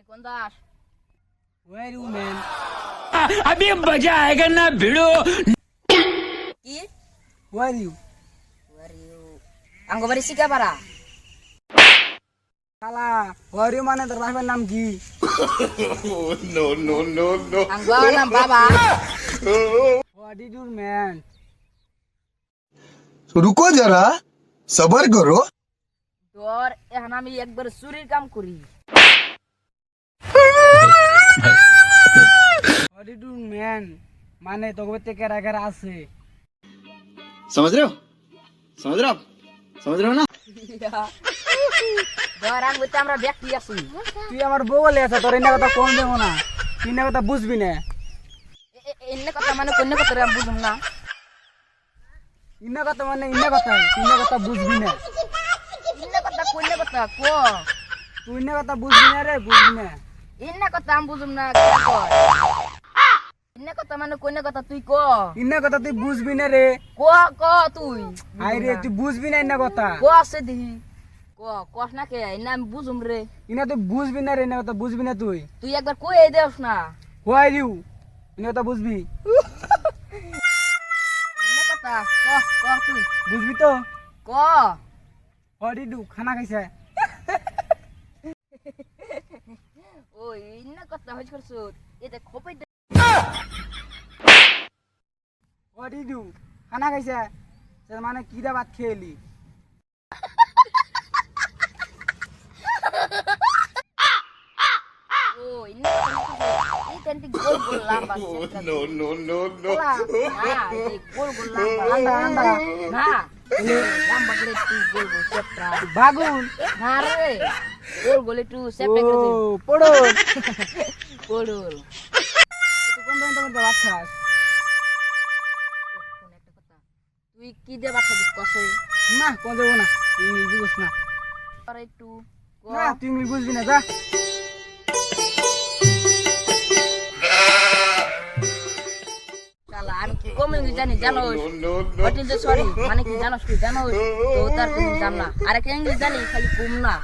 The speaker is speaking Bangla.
কোন দাস? Where you man? अभी मजा आएगा ना भिड़ो। কি? Where you? Where you? আঙ্গ বাড়ি শিকাপাড়া। শালা where you মানে তোর বাবার নাম কি? আঙ্গ বাবার নাম বাবা। What did you man? रुको जरा सबर करो। তোর এখন আমি একবার চুরির কাম করি। What did you man? মানে তোকে তে কেরা কেরা আছে? समझ रहे हो? समझ रहे हो आप? समझ रहे हो ना? ধর আঙ্গ আমরা ব্যক্তি আছি। তুই আমার বউ বলে আছে তোর এনে কথা কম দেবো না। তুই এনে কথা বুঝবি না। এনে কথা মানে কোন কথা আমি বুঝুম না। ইন্না কথা মানে ইন্না কথা তুই ইন্না কথা বুঝবি না। এনে কথা কোন কথা ক। তুই ইন্না কথা বুঝবি না রে বুঝবি না। এনে কথা আমি বুঝুম না কে কয়। এনে কথা মানে কোন কথা তুই ক। ইন্না কথা তুই বুঝবি না রে। ক ক তুই। আই রে তুই বুঝবি না ইন্না কথা। ক আছে দিহি। ক কস না কে এনে আমি বুঝুম রে। ইন্না তুই বুঝবি না রে ইন্না কথা বুঝবি না তুই। তুই একবার কই দেস না। হোয়াই ইউ ইন্না কথা বুঝবি। এনে কথা ক ক তুই। বুঝবি তো? ক হোয়াট ডিড ইউ খানা খাইছে? ওই এনে কথা হইছ করছ এতে খোপে হোয়াট ডিড ইউ খানা খাইছে? তার মানে কি দা ভাত খেলি? ও এনে এই তেনটি গোল গোল লাম্বা নো নো নো নো না এই গোল গোল লাম্বা আন্ডা না লাম্বা করে তুই গোল গোল সেপটা বাগুন না রে গোল গোল একটু সেপটা করে ও পড়ো পড়ুল তুই কোন দিন তোমার ভাত খাস? কোন একটা কথা তুই কি দে বাচ্চা দিস কসে না কোন দেবো না তুই ইংলিশ বুঝিস না। আর একটু ক না তুই ইংলিশ বুঝবি না যা। শালা আমি কি কম ইংলিশ জানি জানো হোয়াট ইজ দ্য সরি মানে কি জানোস তুই জানো তো তার কোনো জান না আর একটা ইংলিশ জানি খালি কম না